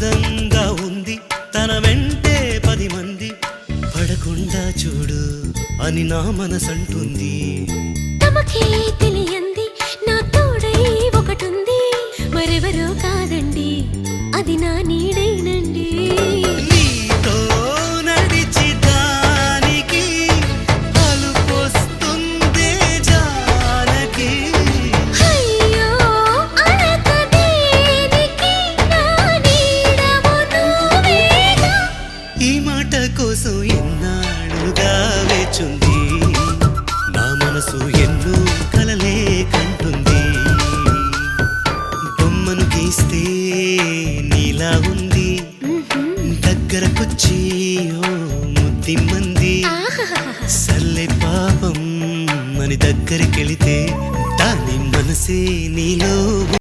అందంగా ఉంది తన వెంటే 10 మంది పడకుండా చూడు అని నా మనసంటుంది. తమకే తెలియంది నా తోడై ఒకటుంది మరెవరో కాదండి అది నా నీడైనండి. నీతో నడిచి దానికి అలుపొస్తుందే జానకి. అయ్యో అనక దేనికి నా నీడవు నువ్వేగా. ఈ మాట కోసం ఎన్నాళ్ళుగా వేచుంది నా మనసు ఎన్నో కలలే కంటుంది. బొమ్మను గీస్తే నీలా ఉంది దగ్గరకొచ్చి ఓ ముద్దిమ్మంది. సల్లే పాపం అని దగ్గరికెళితే దాని మనసే నీలో